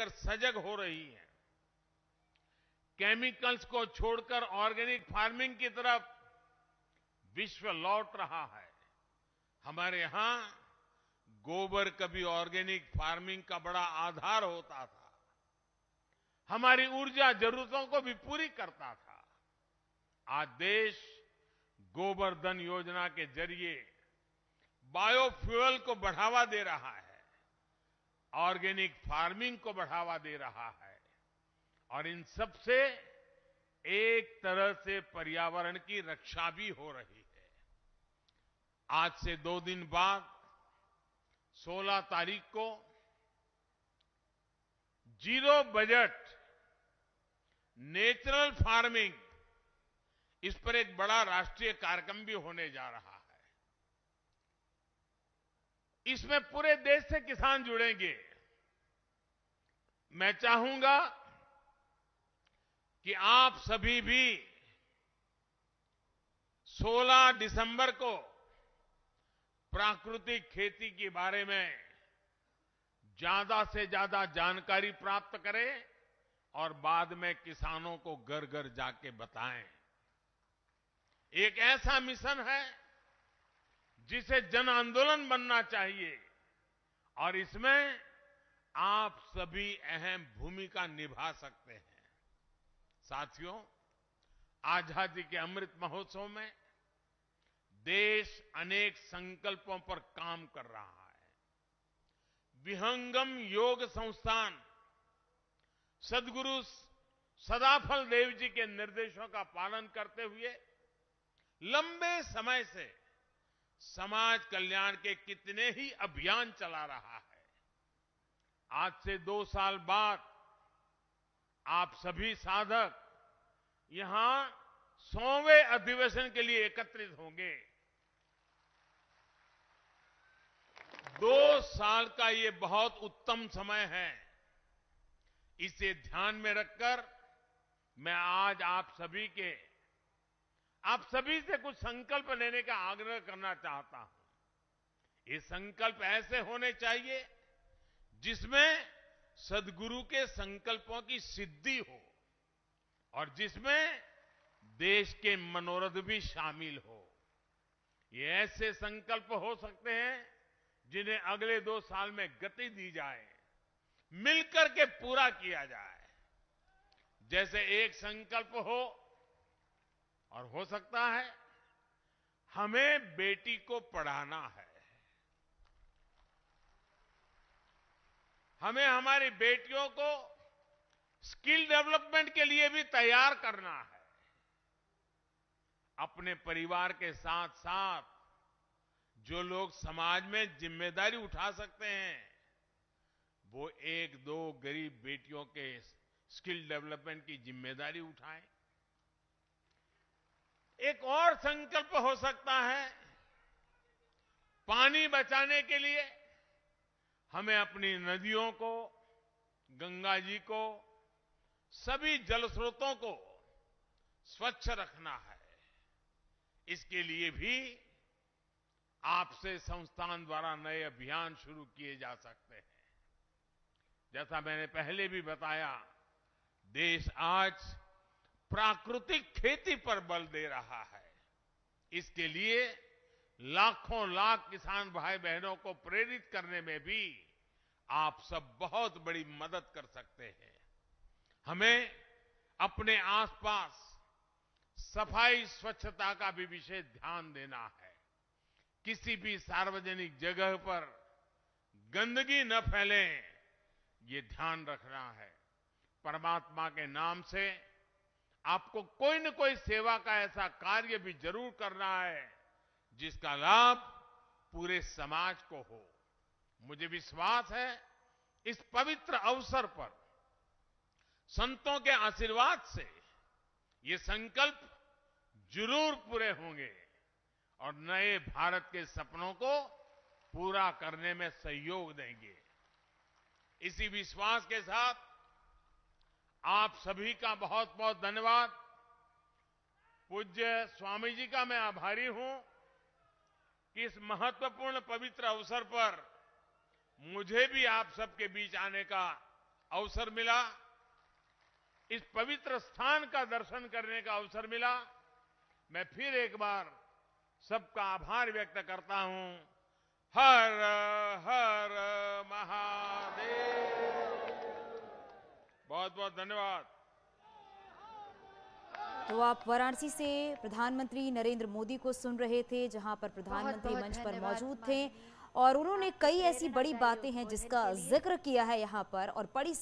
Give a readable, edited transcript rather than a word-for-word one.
लेकर सजग हो रही हैं। केमिकल्स को छोड़कर ऑर्गेनिक फार्मिंग की तरफ विश्व लौट रहा है। हमारे यहां गोबर कभी ऑर्गेनिक फार्मिंग का बड़ा आधार होता था, हमारी ऊर्जा जरूरतों को भी पूरी करता था। आज देश गोबर्धन योजना के जरिए बायोफ्यूल को बढ़ावा दे रहा है, ऑर्गेनिक फार्मिंग को बढ़ावा दे रहा है और इन सब से एक तरह से पर्यावरण की रक्षा भी हो रही है। आज से 2 दिन बाद 16 तारीख को जीरो बजट नेचुरल फार्मिंग, इस पर एक बड़ा राष्ट्रीय कार्यक्रम भी होने जा रहा है। इसमें पूरे देश से किसान जुड़ेंगे। मैं चाहूंगा कि आप सभी भी 16 दिसंबर को प्राकृतिक खेती के बारे में ज्यादा से ज्यादा जानकारी प्राप्त करें और बाद में किसानों को घर घर जाके बताएं। एक ऐसा मिशन है जिसे जन आंदोलन बनना चाहिए और इसमें आप सभी अहम भूमिका निभा सकते हैं। साथियों, आजादी के अमृत महोत्सव में देश अनेक संकल्पों पर काम कर रहा है। विहंगम योग संस्थान सदगुरु सदाफल देव जी के निर्देशों का पालन करते हुए लंबे समय से समाज कल्याण के कितने ही अभियान चला रहा है। आज से 2 साल बाद आप सभी साधक यहां 100वें अधिवेशन के लिए एकत्रित होंगे। 2 साल का ये बहुत उत्तम समय है। इसे ध्यान में रखकर मैं आज आप सभी से कुछ संकल्प लेने का आग्रह करना चाहता हूं। ये संकल्प ऐसे होने चाहिए जिसमें सदगुरु के संकल्पों की सिद्धि हो और जिसमें देश के मनोरथ भी शामिल हो। ये ऐसे संकल्प हो सकते हैं जिन्हें अगले 2 साल में गति दी जाए, मिलकर के पूरा किया जाए। जैसे एक संकल्प हो और हो सकता है हमें बेटी को पढ़ाना है, हमें हमारी बेटियों को स्किल डेवलपमेंट के लिए भी तैयार करना है। अपने परिवार के साथ साथ जो लोग समाज में जिम्मेदारी उठा सकते हैं वो 1-2 गरीब बेटियों के स्किल डेवलपमेंट की जिम्मेदारी उठाएं। एक और संकल्प हो सकता है, पानी बचाने के लिए हमें अपनी नदियों को, गंगा जी को, सभी जल स्रोतों को स्वच्छ रखना है। इसके लिए भी आपसे संस्थान द्वारा नए अभियान शुरू किए जा सकते हैं। जैसा मैंने पहले भी बताया, देश आज प्राकृतिक खेती पर बल दे रहा है। इसके लिए लाखों लाख किसान भाई बहनों को प्रेरित करने में भी आप सब बहुत बड़ी मदद कर सकते हैं। हमें अपने आसपास सफाई स्वच्छता का भी विशेष ध्यान देना है। किसी भी सार्वजनिक जगह पर गंदगी न फैले, ये ध्यान रखना है। परमात्मा के नाम से आपको कोई न कोई सेवा का ऐसा कार्य भी जरूर करना है जिसका लाभ पूरे समाज को हो। मुझे विश्वास है इस पवित्र अवसर पर संतों के आशीर्वाद से ये संकल्प जरूर पूरे होंगे और नए भारत के सपनों को पूरा करने में सहयोग देंगे। इसी विश्वास के साथ आप सभी का बहुत बहुत धन्यवाद। पूज्य स्वामी जी का मैं आभारी हूं कि इस महत्वपूर्ण पवित्र अवसर पर मुझे भी आप सबके बीच आने का अवसर मिला, इस पवित्र स्थान का दर्शन करने का अवसर मिला। मैं फिर एक बार सबका आभार व्यक्त करता हूं। हर हर महादेव। बहुत बहुत धन्यवाद। तो आप वाराणसी से प्रधानमंत्री नरेंद्र मोदी को सुन रहे थे, जहां पर प्रधानमंत्री मंच पर मौजूद थे और उन्होंने कई ऐसी बड़ी बातें हैं जिसका जिक्र किया है यहां पर, और बड़ी